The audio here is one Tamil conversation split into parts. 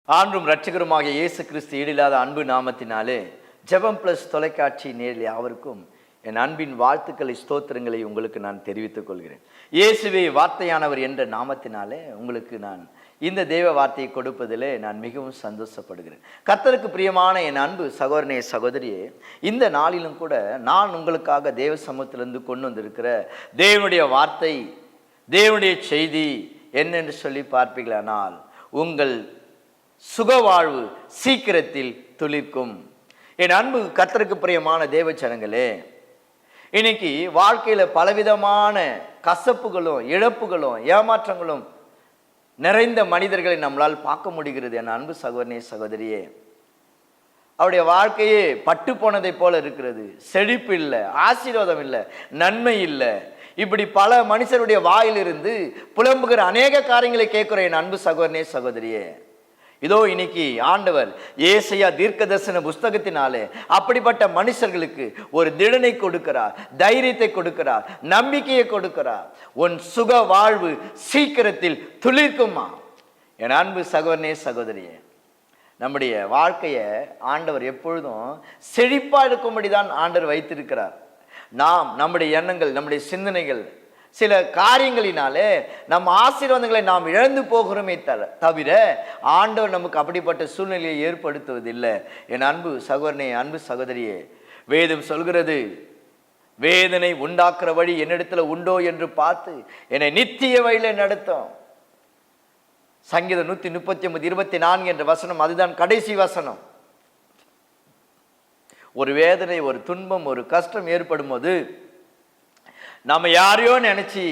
ஆண்டும் இரட்சகருமாகிய இயேசு கிறிஸ்து ஈடில்லாத அன்பு நாமத்தினாலே ஜெபம் பிளஸ் தொலைக்காட்சி நேரில் யாவருக்கும் என் அன்பின் வாழ்த்துக்களை ஸ்தோத்திரங்களை உங்களுக்கு நான் தெரிவித்துக் கொள்கிறேன். இயேசுவே வார்த்தையானவர் என்ற நாமத்தினாலே உங்களுக்கு நான் இந்த தேவ வார்த்தையை கொடுப்பதிலே நான் மிகவும் சந்தோஷப்படுகிறேன். கர்த்தருக்கு பிரியமான என் அன்பு சகோதரனே சகோதரியே, இந்த நாளிலும் கூட நான் உங்களுக்காக தேவ சமூகத்திலிருந்து கொண்டு வந்திருக்கிற தேவனுடைய வார்த்தை, தேவனுடைய செய்தி என்னென்று சொல்லி பார்ப்பீர்களானால், உங்கள் சுகவாழ்வு சீக்கிரத்தில் துளிர்க்கும். என் அன்பு கர்த்தருக்கு பிரியமான தேவ ஜனங்களே, இன்னைக்கு வாழ்க்கையில பலவிதமான கசப்புகளும் இழப்புகளும் ஏமாற்றங்களும் நிறைந்த மனிதர்களை நம்மளால் பார்க்க முடிகிறது. என் அன்பு சகோதரனே சகோதரியே, அவருடைய வாழ்க்கையே பட்டு போனதை போல இருக்கிறது. செழிப்பு இல்லை, ஆசீர்வாதம் இல்லை, நன்மை இல்லை. இப்படி பல மனுஷருடைய வாயிலிருந்து புலம்புகிற அநேக காரியங்களை கேட்கிற என் அன்பு சகோதரனே சகோதரியே, இதோ இன்னைக்கு ஆண்டவர் ஏசாயா தீர்க்கதரிசன புஸ்தகத்தினாலே அப்படிப்பட்ட மனுஷர்களுக்கு ஒரு திடனை கொடுக்கிறார், தைரியத்தை கொடுக்கிறார், நம்பிக்கையை கொடுக்கிறார். உன் சுக வாழ்வு சீக்கிரத்தில் துளிர்க்குமா. என் அன்பு சகோதரனே சகோதரியே, நம்முடைய வாழ்க்கையை ஆண்டவர் எப்பொழுதும் செழிப்பா இருக்கும்படிதான் ஆண்டவர் வைத்திருக்கிறார். நாம் நம்முடைய எண்ணங்கள், நம்முடைய சிந்தனைகள், சில காரியங்களினாலே நம்ம ஆசீர்வாதங்களை நாம் இழந்து போகிறோமே தவிர ஆண்டவர் நமக்கு அப்படிப்பட்ட சூழ்நிலையை ஏற்படுத்துவதில்லை. என் அன்பு சகோதரனே, அன்பு சகோதரியே, வேதம் சொல்கிறது, வேதனை உண்டாக்குற வழி என்னிடத்துல உண்டோ என்று பார்த்து என்னை நித்திய வழியில நடத்தும். சங்கீதம் 139:24 என்ற வசனம், அதுதான் கடைசி வசனம். ஒரு வேதனை, ஒரு துன்பம், ஒரு கஷ்டம் ஏற்படும் போது நம்ம யாரையோ நினைச்சு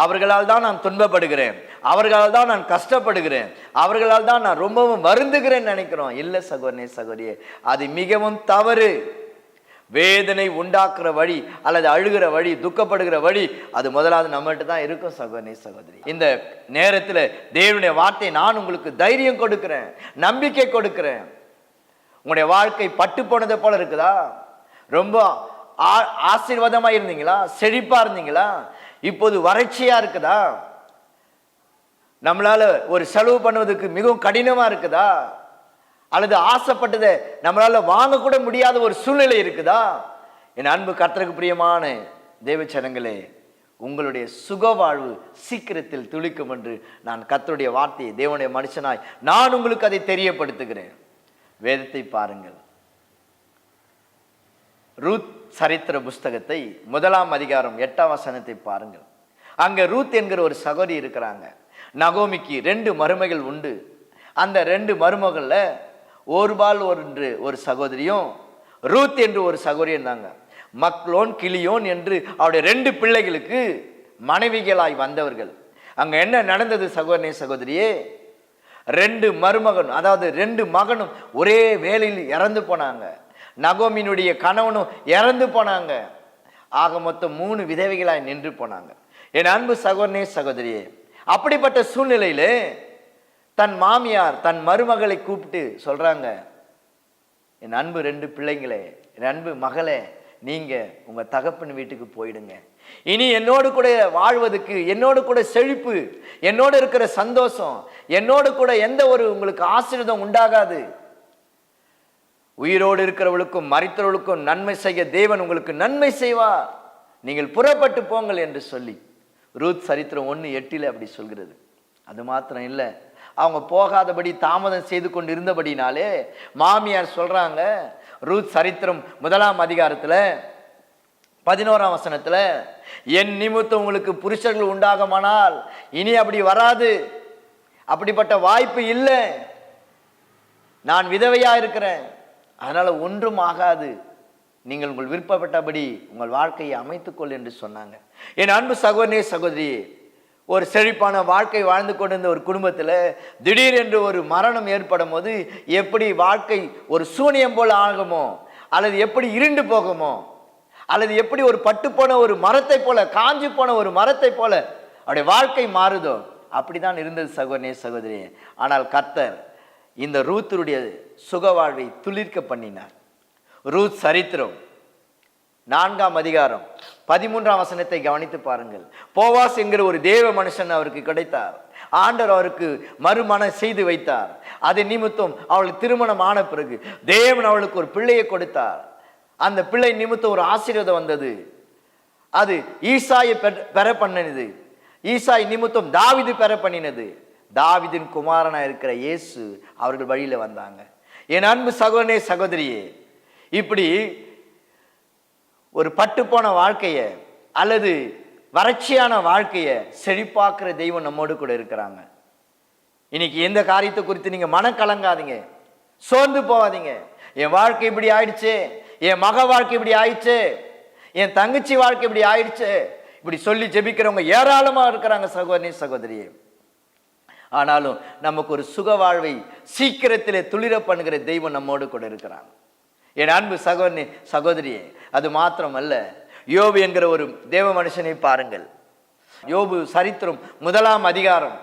அவர்களால் தான் நான் துன்பப்படுகிறேன், அவர்களால் தான் நான் கஷ்டப்படுகிறேன், அவர்களால் தான் நான் ரொம்பவும் வருந்துகிறேன் நினைக்கிறோம். இல்லை சகோதரனே சகோதரியே, அது மிகவும் தவறு. வேதனை உண்டாக்குற வழி அல்லது அழுகிற வழி, துக்கப்படுகிற வழி, அது முதலாவது நம்மகிட்ட தான் இருக்கும் சகோதரனே சகோதரி. இந்த நேரத்தில் தேவனுடைய வார்த்தை நான் உங்களுக்கு தைரியம் கொடுக்கிறேன், நம்பிக்கை கொடுக்கிறேன். உங்களுடைய வாழ்க்கை பட்டு போனதை போல இருக்குதா? ரொம்ப ஆசீர்வாதமா இருந்தீங்களா? செழிப்பா இருந்தீங்களா? இப்போது வறட்சியா இருக்குதா? நம்மளால ஒரு செலவு பண்ணுவதற்கு மிகவும் கடினமா இருக்குதா? அல்லது ஆசைப்பட்டதை நம்மளால வாங்க கூட முடியாத ஒரு சூழ்நிலை இருக்குதா? என் அன்பு கர்த்தருக்கு பிரியமான தேவச்சனங்களே, உங்களுடைய சுக வாழ்வு சீக்கிரத்தில் துளிக்கும் என்று நான் கர்த்தருடைய வார்த்தையை தேவனுடைய மனுஷனாய் நான் உங்களுக்கு அதை தெரியப்படுத்துகிறேன். வேதத்தை பாருங்கள். ரூத் சரித்திர புஸ்தகத்தை 1ஆம் அதிகாரம் 8ஆம் வசனத்தை பாருங்கள். அங்க ரூத் என்கிற ஒரு சகோதரி இருக்கிறாங்க. நகோமிக்கு 2 மருமகள் உண்டு. அந்த 2 மருமகள்ல ஓர்பால் என்று ஒரு சகோதரியும் ரூத் என்று ஒரு சகோதரி இருந்தாங்க. மக்லோன் கிளியோன் என்று அவருடைய 2 பிள்ளைகளுக்கு மனைவிகளாய் வந்தவர்கள். அங்க என்ன நடந்தது சகோதரனே சகோதரியே? 2 மருமகன், அதாவது 2 மகனும் ஒரே வேலையில் இறந்து போனாங்க. நகோமியினுடைய கணவனும் இறந்து போனாங்க. ஆக மொத்தம் 3 விதவைகளாய் நின்று போனாங்க. என் அன்பு சகோதரனே சகோதரியே, அப்படிப்பட்ட சூழ்நிலையில தன் மாமியார் தன் மருமகளை கூப்பிட்டு சொல்றாங்க, என் அன்பு 2 பிள்ளைங்களே, என் அன்பு மகளே, நீங்க உங்க தகப்பன் வீட்டுக்கு போயிடுங்க. இனி என்னோடு கூட வாழ்வதற்கு, என்னோடு கூட செழிப்பு, என்னோடு இருக்கிற சந்தோஷம், என்னோடு கூட எந்த ஒரு உங்களுக்கு ஆசீர்வாதம் உண்டாகாது. உயிரோடு இருக்கிறவர்களுக்கும் மரித்தவர்களுக்கும் நன்மை செய்ய தேவன் உங்களுக்கு நன்மை செய்வார், நீங்கள் புறப்பட்டு போங்கள் என்று சொல்லி ரூத் சரித்திரம் 1:8 அப்படி சொல்கிறது. அது மாத்திரம் இல்லை, அவங்க போகாதபடி தாமதம் செய்து கொண்டு இருந்தபடினாலே மாமியார் சொல்றாங்க, ரூத் சரித்திரம் 1ஆம் அதிகாரத்துல 11ஆம் வசனத்துல, என் நிமித்தம் உங்களுக்கு புருஷர்கள் உண்டாகுமானால் இனி அப்படி வராது, அப்படிப்பட்ட வாய்ப்பு இல்லை, நான் விதவையா இருக்கிறேன், அதனால ஒன்றும் ஆகாது, நீங்கள் உங்கள் விருப்பப்பட்டபடி உங்கள் வாழ்க்கையை அமைத்துக்கொள் என்று சொன்னாங்க. என் அன்பு சகோதரனே சகோதரி, ஒரு செழிப்பான வாழ்க்கை வாழ்ந்து கொண்டிருந்த ஒரு குடும்பத்தில் திடீர் என்று ஒரு மரணம் ஏற்படும் போது எப்படி வாழ்க்கை ஒரு சூனியம் போல ஆகுமோ, அல்லது எப்படி இருண்டு போகுமோ, அல்லது எப்படி ஒரு பட்டு போன ஒரு மரத்தை போல, காஞ்சி போன ஒரு மரத்தை போல அவருடைய வாழ்க்கை மாறுதோ, அப்படிதான் இருந்தது சகோதரனே சகோதரி. ஆனால் கர்த்தர் இந்த ரூத்துடைய சுக வாழ்வை துளிர்க்க பண்ணினார். ரூத் சரித்திரம் 4ஆம் அதிகாரம் 13ஆம் வசனத்தை கவனித்து பாருங்கள். போவாஸ் என்கிற ஒரு தேவ மனுஷன் அவருக்கு கிடைத்தார். ஆண்டவர் அவருக்கு மறுமணம் செய்து வைத்தார். அது நிமித்தம் அவளுக்கு திருமணம் ஆன பிறகு தேவன் அவளுக்கு ஒரு பிள்ளையை கொடுத்தார். அந்த பிள்ளை நிமித்தம் ஒரு ஆசீர்வாதம் வந்தது. அது ஈசாயை பெற பண்ணினது. ஈசாய் நிமித்தம் தாவீது பெற பண்ணினது. தாவீதின் குமாரனா இருக்கிற இயேசு அவர்கள் வழியில வந்தாங்க. என் அன்பு சகோதரனே சகோதரியே, இப்படி ஒரு பட்டு போன வாழ்க்கைய அல்லது வறட்சியான வாழ்க்கைய செழிப்பாக்குற தெய்வம் நம்மோடு கூட இருக்கிறாங்க. இன்னைக்கு எந்த காரியத்தை குறித்து நீங்க மனம் கலங்காதீங்க, சோர்ந்து போகாதீங்க. என் வாழ்க்கை இப்படி ஆயிடுச்சு, என் மக வாழ்க்கை இப்படி ஆயிடுச்சு, என் தங்கச்சி வாழ்க்கை இப்படி ஆயிடுச்சு, இப்படி சொல்லி ஜெபிக்கிறவங்க ஏராளமா இருக்கிறாங்க சகோதரி சகோதரியே. ஆனாலும் நமக்கு ஒரு சுக வாழ்வை சீக்கிரத்திலே துளிர பண்ணுகிற தெய்வம் நம்மோடு கூட இருக்கிறாங்க. என் அன்பு சகோதரி சகோதரியே, அது மாத்திரம் அல்ல, யோபு என்கிற ஒரு தேவ மனுஷனை பாருங்கள். யோபு சரித்திரம் 1 அதிகாரம்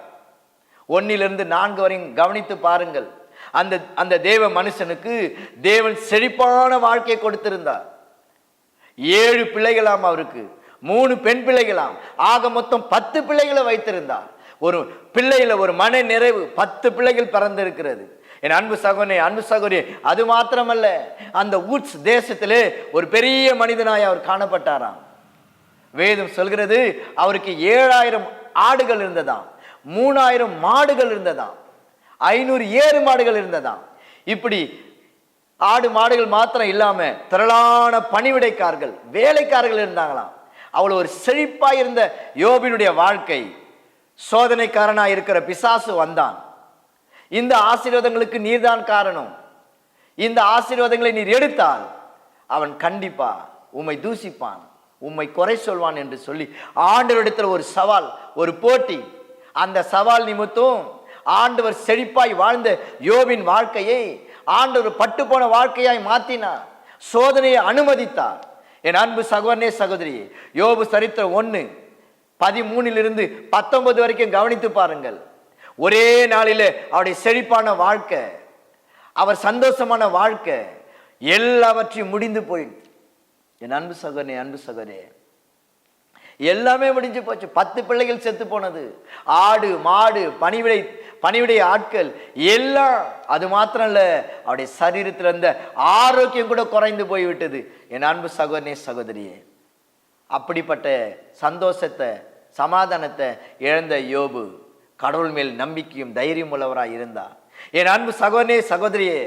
1-4 வரையும் கவனித்து பாருங்கள். அந்த தேவ மனுஷனுக்கு தேவன் செழிப்பான வாழ்க்கையை கொடுத்திருந்தார். 7 பிள்ளைகளாம் அவருக்கு, 3 பெண் பிள்ளைகளாம், ஆக மொத்தம் 10 பிள்ளைகளை வைத்திருந்தார். ஒரு பிள்ளையில ஒரு மன நிறைவு, 10 பிள்ளைகள் பிறந்திருக்கிறது. என் அன்பு சகோதரனே, அன்பு சகோதரி, அது மாத்திரமல்ல, அந்த ஊட்ஸ் தேசத்திலே ஒரு பெரிய மனிதனாய் அவர் காணப்பட்டாராம். வேதம் சொல்கிறது அவருக்கு 7000 ஆடுகள் இருந்ததாம், 3000 மாடுகள் இருந்ததாம், 500 ஏறு மாடுகள் இருந்ததாம். இப்படி ஆடு மாடுகள் மாத்திரம் இல்லாம திரளான பணிவிடைக்காரர்கள், வேலைக்காரர்கள் இருந்தாங்களாம். அவ்வளவு ஒரு செழிப்பாய் இருந்த யோபினுடைய வாழ்க்கை, சோதனைக்காரனா இருக்கிற பிசாசு வந்தான். இந்த ஆசீர்வாதங்களுக்கு நீர்தான் காரணம், இந்த ஆசீர்வாதங்களை நீர் எடுத்தால் அவன் கண்டிப்பா உம்மை தூசிப்பான், உம்மை குறை சொல்வான் என்று சொல்லி ஆண்டவரிடத்தில் ஒரு சவால், ஒரு போட்டி. அந்த சவால் நிமித்தம் ஆண்டவர் செழிப்பாய் வாழ்ந்த யோபின் வாழ்க்கையை ஆண்டவர் பட்டு போன வாழ்க்கையாய் மாற்றினார், சோதனையை அனுமதித்தார். என் அன்பு சகோதரனே சகோதரியே, யோபு சரித்திரம் 1:13-19 வரைக்கும் கவனித்து பாருங்கள். ஒரே நாளிலே அவருடைய செழிப்பான வாழ்க்கை, அவர் சந்தோஷமான வாழ்க்கை எல்லாவற்றையும் முடிந்து போயிடுது. என் அன்பு சகோதரனே, அன்பு சகோதரியே, எல்லாமே முடிஞ்சு போச்சு. 10 பிள்ளைகள் செத்து போனது, ஆடு மாடு பணிவிடை ஆட்கள் எல்லாம். அது மாத்திரம் இல்ல, அவருடைய சரீரத்தில் இருந்த ஆரோக்கியம் கூட குறைந்து போய்விட்டது. என் அன்பு சகோதரனே சகோதரியே, அப்படிப்பட்ட சந்தோஷத்தை சமாதானத்தை இழந்த யோபு கடவுள் மேல் நம்பிக்கையும் தைரியம் உள்ளவராய் இருந்தார். என் அன்பு சகோதரனே சகோதரியே,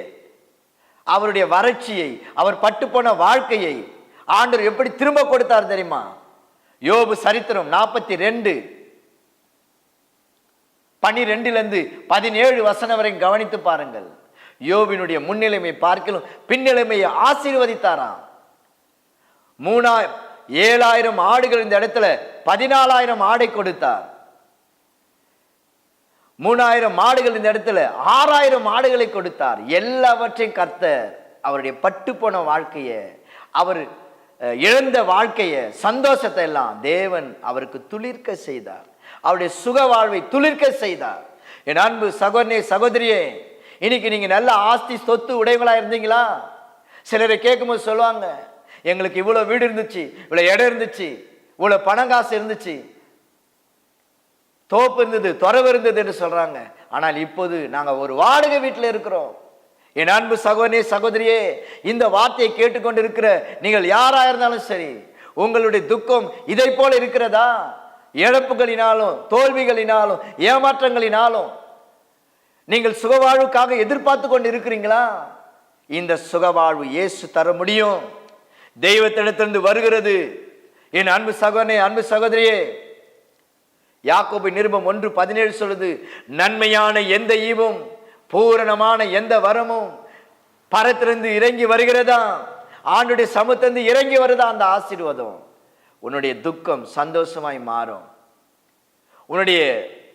அவருடைய வறட்சியை, அவர் பட்டு போன வாழ்க்கையை ஆண்டவர் எப்படி திரும்ப கொடுத்தார் தெரியுமா? யோபு சரித்திரம் 42:12-17 வரை கவனித்து பாருங்கள். யோபினுடைய முன்னிலைமை பார்க்கலும் பின்னிலைமையை ஆசீர்வதித்தாராம். 7000 ஆடுகள் இந்த இடத்துல 14000 ஆடை கொடுத்தார். 3000 மாடுகள் இந்த இடத்துல 6000 மாடுகளை கொடுத்தார். எல்லாவற்றையும் கர்த்தர் அவருடைய பட்டு போன வாழ்க்கையை, அவர் இழந்த வாழ்க்கையை, சந்தோஷத்தை எல்லாம் தேவன் அவருக்கு துளிர்க்க செய்தார். அவருடைய சுக வாழ்வை துளிர்க்க செய்தார். என் அன்பு சகோதரனே சகோதரியே, இன்னைக்கு நீங்க நல்ல ஆஸ்தி சொத்து உடையவங்களா இருந்தீங்களா? சிலரை கேட்கும்போது சொல்லுவாங்க, எங்களுக்கு இவ்வளவு வீடு இருந்துச்சு, இவ்வளவு இடம் இருந்துச்சு, இவ்வளவு பணம் காசு இருந்துச்சு, தோப்பு இருந்தது, துறவு இருந்தது என்று சொல்றாங்க. ஆனால் இப்போது நாங்க ஒரு வாடகை வீட்டில் இருக்கிறோம். என் அன்பு சகோதரனே சகோதரியே, இந்த வார்த்தையை கேட்டுக்கொண்டு இருக்கிற நீங்கள் யாரா இருந்தாலும் சரி, உங்களுடைய துக்கம் இதை போல இருக்கிறதா? இழப்புகளினாலும் தோல்விகளினாலும் ஏமாற்றங்களினாலும் நீங்கள் சுகவாழ்வுக்காக எதிர்பார்த்து கொண்டு இருக்கிறீங்களா? இந்த சுகவாழ்வு இயேசு தர முடியும், தெய்வத்திடத்திலிருந்து வருகிறது. என் அன்பு சகோதரனே, அன்பு சகோதரியே, யாக்கோபு நிருபம் 1:17 சொல்லுது, நன்மையான எந்த ஈவும் பூரணமான எந்த வரமும் பரத்திலிருந்து இறங்கி வருகிறதா, ஆண்டுடைய சமூகத்திலிருந்து இறங்கி வருதா அந்த ஆசீர்வாதம். உன்னுடைய துக்கம் சந்தோஷமாய் மாறும். உன்னுடைய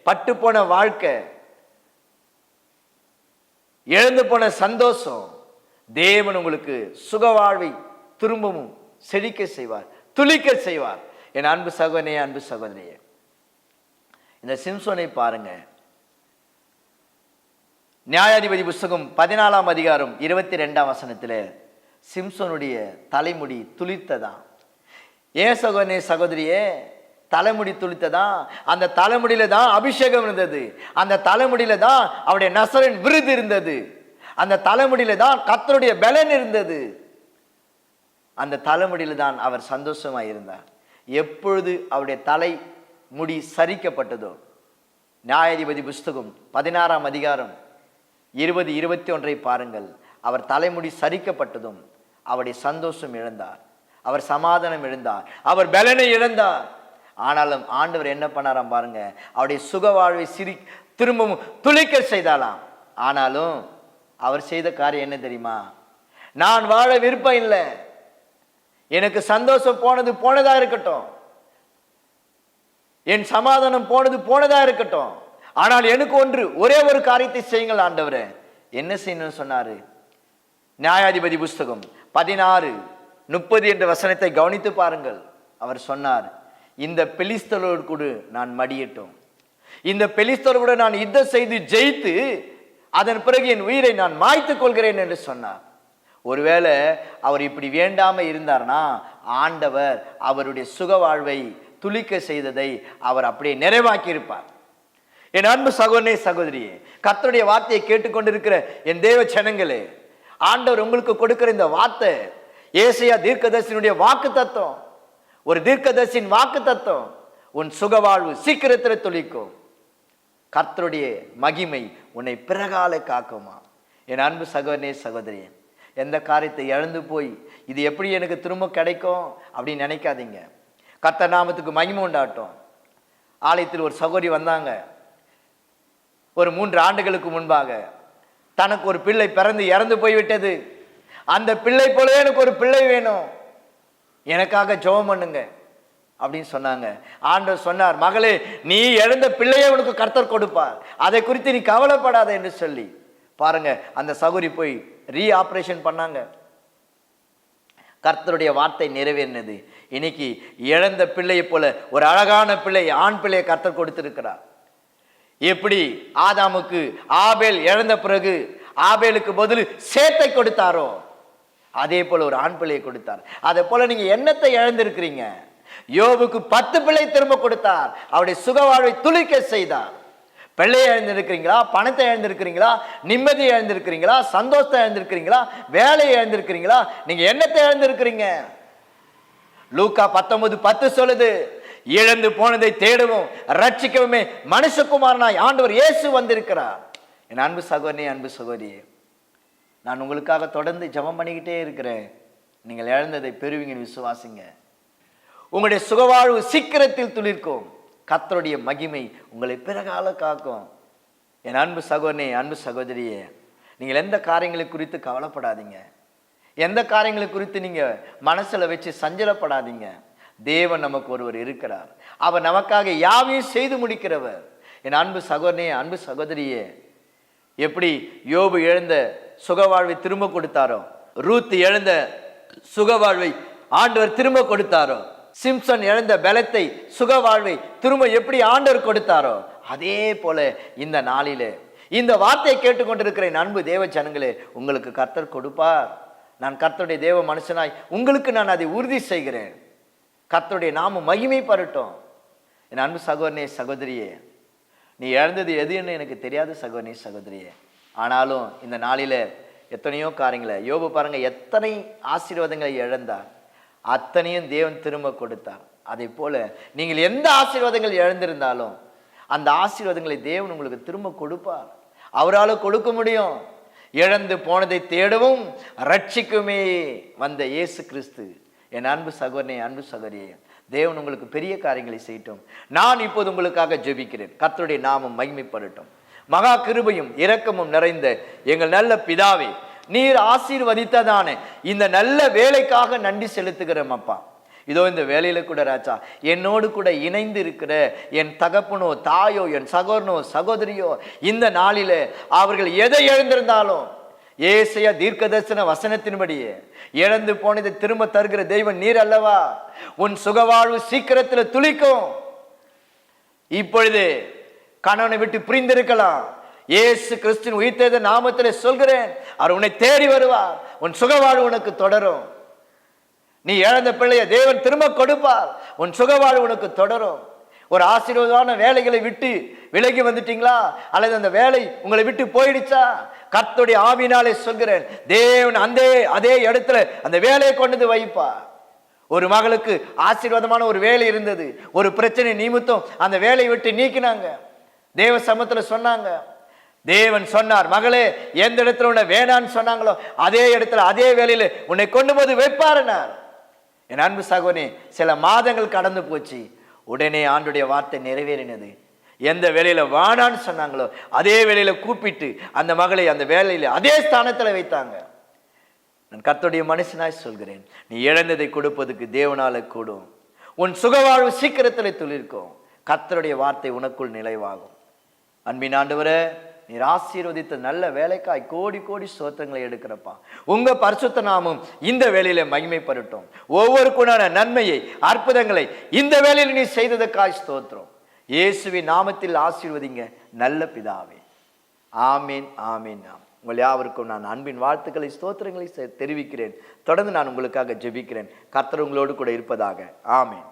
பட்டு போன வாழ்க்கை, இழந்து போன சந்தோஷம், தேவன் உங்களுக்கு சுக வாழ்வை திரும்பவும் செழிக்க செய்வார், துளிக்க செய்வார். என் அன்பு சகோதரனே, அன்பு சகோதரியே, இந்த சிம்சோனை பாருங்க. நியாயாதிபதி புஸ்தகம் 14 அதிகாரம் 22 சிம்சோனுடைய தலைமுடி துளிர்த்ததான். ஏன் சகோதரனே சகோதரியே, தலைமுடி துளித்ததான், அந்த தலைமுடியில தான் அபிஷேகம் இருந்தது, அந்த தலைமுடியில தான் அவருடைய நசரேன் விருது இருந்தது, அந்த தலைமுடியில தான் கர்த்தருடைய பலன் இருந்தது, அந்த தலைமுடியில தான் அவர் சந்தோஷமா இருந்தார். எப்பொழுது அவருடைய தலை முடி சரிக்கப்பட்டதோ, நியாயாதிபதி புஸ்தகம் 16ஆம் அதிகாரம் 20-21 பாருங்கள். அவர் தலைமுடி சரிக்கப்பட்டதும் அவருடைய சந்தோஷம் இழந்தார், அவர் சமாதானம் இழந்தார், அவர் பலனை இழந்தார். ஆனாலும் ஆண்டவர் என்ன பண்ணாராம் பாருங்க, அவருடைய சுக வாழ்வை திரும்பவும் துளிக்க செய்தாலாம். ஆனாலும் அவர் செய்த காரியம் என்ன தெரியுமா? நான் வாழ விருப்பம் இல்லை, எனக்கு சந்தோஷம் போனது போனதா இருக்கட்டும், என் சமாதானம் போனது போனதா இருக்கட்டும், ஆனால் எனக்கு ஒரே ஒரு காரியத்தை செய்யுங்கள் ஆண்டவரே. என்ன செய்யணும்னு சொன்னாரு? நியாயாதிபதி புஸ்தகம் 16:30 என்ற வசனத்தை கவனித்து பாருங்கள். அவர் சொன்னார், இந்த பெலிஸ்தரோடு கூட நான் மடியட்டும், இந்த பெலிஸ்தரோடு நான் யுத்தம் செய்து ஜெயித்து அதன் பிறகு என் உயிரை நான் மாய்த்துக் கொள்கிறேன் என்று சொன்னார். ஒருவேளை அவர் இப்படி வேண்டாம இருந்தார்னா ஆண்டவர் அவருடைய சுக வாழ்வை துளிக்க செய்ததை அவர் அப்படியே நிறைவாக்கி இருப்பார். என் அன்பு சகோதரனே சகோதரியே, கர்த்தருடைய வார்த்தையை கேட்டுக்கொண்டிருக்கிற என் தேவ ஜனங்களே, ஆண்டவர் உங்களுக்கு கொடுக்கிற இந்த வார்த்தை ஏசாயா தீர்க்கதரிசியினுடைய வாக்கு தத்துவம், ஒரு தீர்க்கதரிசியின் வாக்கு தத்துவம். உன் சுக வாழ்வு சீக்கிரத்தில் துளிக்கும், கர்த்தருடைய மகிமை உன்னை பிறகால காக்குமா. என் அன்பு சகோதரனே சகோதரியே, எந்த காரியத்தை இழந்து போய் இது எப்படி எனக்கு திரும்ப கிடைக்கும் அப்படின்னு நினைக்காதீங்க. கர்த்தர் நாமத்துக்கு மகிமை உண்டாட்டும். ஆலயத்தில் ஒரு சகோதரி வந்தாங்க. ஒரு 3 ஆண்டுகளுக்கு முன்பாக தனக்கு ஒரு பிள்ளை பிறந்து இறந்து போய்விட்டது. அந்த பிள்ளை போலவே எனக்கு ஒரு பிள்ளை வேணும், எனக்காக ஜெபம் பண்ணுங்க அப்படின்னு சொன்னாங்க. ஆண்டவர் சொன்னார், மகளே, நீ இழந்த பிள்ளையை உனக்கு கர்த்தர் கொடுப்பார், அதை குறித்து நீ கவலைப்படாத என்று சொல்லி பாருங்க. அந்த சகோதரி போய் ஆபரேஷன் பண்ணாங்க. கர்த்தருடைய வார்த்தை நிறைவேறினது. இன்னைக்கு இழந்த பிள்ளையை போல ஒரு அழகான பிள்ளை, ஆண் பிள்ளையை கர்த்தர் கொடுத்திருக்கிறார். எப்படி ஆதாமுக்கு ஆபேல் இழந்த பிறகு ஆபேலுக்கு பதில் சேத்தை கொடுத்தாரோ, அதே போல ஒரு ஆண் பிள்ளையை கொடுத்தார். அதே போல நீங்க என்னத்தை இழந்திருக்கிறீங்க? யோபுக்கு 10 பிள்ளை திரும்ப கொடுத்தார், அவருடைய சுக வாழ்வை துளிக்க செய்தார். பிள்ளையை இழந்திருக்கிறீங்களா? பணத்தை இழந்திருக்கிறீங்களா? நிம்மதியை இழந்திருக்கிறீங்களா? சந்தோஷத்தை இழந்திருக்கிறீங்களா? வேலையை இழந்திருக்கிறீங்களா? நீங்க என்னத்தை இழந்திருக்கிறீங்க? லூக்கா 19:10 சொல்லுது, இழந்து போனதை தேடவும் ரட்சிக்கவுமே மனுஷகுமாரனாய் ஆண்டவர் இயேசு வந்திருக்கிறார். என் அன்பு சகோதரனே, அன்பு சகோதரியே, நான் உங்களுக்காக தொடர்ந்து ஜெபம் பண்ணிக்கிட்டே இருக்கிறேன். நீங்கள் இழந்ததை பெறுவீங்கன்னு விசுவாசிங்க. உங்களுடைய சுகவாழ்வு சீக்கிரத்தில் துளிர்க்கும், கர்த்தருடைய மகிமை உங்களை பிறகால காக்கும். என் அன்பு சகோதரனே, அன்பு சகோதரியே, நீங்கள் எந்த காரியங்களை குறித்து கவலைப்படாதீங்க, எந்த காரியங்களை குறித்து நீங்க மனசுல வச்சு சஞ்சலப்படாதீங்க. தேவன் நமக்கு ஒருவர் இருக்கிறார், அவர் நமக்காக யாவையும் செய்து முடிக்கிறவர். என் அன்பு சகோதரனே, அன்பு சகோதரியே, எப்படி யோபு இழந்த சுகவாழ்வை திரும்ப கொடுத்தாரோ, ரூத் இழந்த சுகவாழ்வை ஆண்டவர் திரும்ப கொடுத்தாரோ, சிம்சன் இழந்த பலத்தை சுக வாழ்வை திரும்ப எப்படி ஆண்டவர் கொடுத்தாரோ, அதே போல இந்த நாளிலே இந்த வார்த்தையை கேட்டுக்கொண்டிருக்கிற அன்பு தேவ ஜனங்களே, உங்களுக்கு கர்த்தர் கொடுப்பார். நான் கர்த்தருடைய தேவ மனுஷனாய் உங்களுக்கு நான் அதை உறுதி செய்கிறேன். கர்த்தருடைய நாமம் மகிமை பரட்டும். என் அன்பு சகோதரனே, சகோதரியே, நீ இழந்தது எதுன்னு எனக்கு தெரியாது சகோதரனே, சகோதரியே. ஆனாலும் இந்த நாளில எத்தனையோ காரியங்களை யோபு பாருங்க, எத்தனை ஆசீர்வாதங்களை இழந்தார், அத்தனையும் தேவன் திரும்ப கொடுத்தார். அதே போல நீங்கள் எந்த ஆசீர்வாதங்கள் இழந்திருந்தாலும் அந்த ஆசீர்வாதங்களை தேவன் உங்களுக்கு திரும்ப கொடுப்பார். அவரால் கொடுக்க முடியும். இழந்து போனதை தேடவும் ரட்சிக்குமே வந்த இயேசு கிறிஸ்து. என் அன்பு சகோதரனே, அன்பு சகோதரியே, தேவன் உங்களுக்கு பெரிய காரியங்களை செய்யட்டும். நான் இப்போது உங்களுக்காக ஜெபிக்கிறேன். கர்த்தருடைய நாமம் மகிமைப்படட்டும். மகா கிருபையும் இரக்கமும் நிறைந்த எங்கள் நல்ல பிதாவே, நீர் ஆசீர்வதித்ததான இந்த நல்ல வேலைக்காக நன்றி செலுத்துகிறோம் அப்பா. இதோ இந்த வேலையில கூட ராஜா, என்னோடு கூட இணைந்து இருக்கிற என் தகப்பனோ தாயோ என் சகோதரனோ சகோதரியோ, இந்த நாளில அவர்கள் எதை இழந்திருந்தாலும் ஏசாயா தீர்க்கதரிசன வசனத்தின்படியே இழந்து போனதை திரும்ப தருகிற தெய்வம் நீர் அல்லவா? உன் சுகவாழ்வு சீக்கிரத்தில் துளிக்கும். இப்பொழுது கணவனை விட்டு பிரிந்திருக்கலாம், இயேசு கிறிஸ்துவின் உயிர்த்தெழுந்த நாமத்தில் சொல்கிறேன், அவர் உன்னை தேடி வருவார். உன் சுகவாழ்வு உனக்கு தொடரும். நீ இழந்த பிள்ளைய தேவன் திரும்ப கொடுப்பார். உன் சுகவாழ்வு உனக்கு தொடரும். ஒரு ஆசீர்வாதமான வேலைகளை விட்டு விலகி வந்துட்டீங்களா, அல்லது அந்த வேலை உங்களை விட்டு போயிடுச்சா, கர்த்தருடைய ஆவியினாலே சொல்கிறேன், தேவன் அதே இடத்துல அந்த வேலையை கொண்டு வைப்பா. ஒரு மகளுக்கு ஆசீர்வாதமான ஒரு வேலை இருந்தது, ஒரு பிரச்சனை நிமித்தம் அந்த வேலையை விட்டு நீக்கினாங்க. தேவ சமூகத்துல சொன்னாங்க, தேவன் சொன்னார், மகளே எந்த இடத்துல உன்னை வேணான்னு சொன்னாங்களோ அதே இடத்துல அதே வேலையில உன்னை கொண்டு போது வைப்பாருனார். என் அன்பு சகோதரி, சில மாதங்கள் கடந்து போச்சு, உடனே ஆண்டுடைய வார்த்தை நிறைவேறினது. எந்த வேலையில வானான்னு சொன்னாங்களோ அதே வேலையில கூப்பிட்டு அந்த மகளை அந்த வேலையில அதே ஸ்தானத்துல வைத்தாங்க. நான் கர்த்தருடைய மனுஷனாய் சொல்கிறேன், நீ இழந்ததை கொடுப்பதுக்கு தேவனால கூடும். உன் சுகவாழ்வு சீக்கிரத்தில் துளிர்க்கும். கர்த்தருடைய வார்த்தை உனக்குள் நிலைவாகும். அன்பின் ஆண்டவரே, நீர் ஆசீர்வதித்த நல்ல வேலைக்காய் கோடி கோடி ஸ்தோத்திரங்களை எடுக்கிறப்பா. உங்க பரிசுத்த நாமம் இந்த வேலையில மகிமைப்படட்டும். ஒவ்வொருக்குண்டான நன்மையை அற்புதங்களை இந்த வேலையில் நீ செய்ததற்காய் ஸ்தோத்திரம். இயேசுவின் நாமத்தில் ஆசீர்வதிங்க நல்ல பிதாவே. ஆமீன், ஆமீன். உங்கள் யாவருக்கும் நான் அன்பின் வாழ்த்துக்களை ஸ்தோத்திரங்களை தெரிவிக்கிறேன். தொடர்ந்து நான் உங்களுக்காக ஜெபிக்கிறேன். கர்த்தர் உங்களோடு கூட இருப்பதாக. ஆமீன்.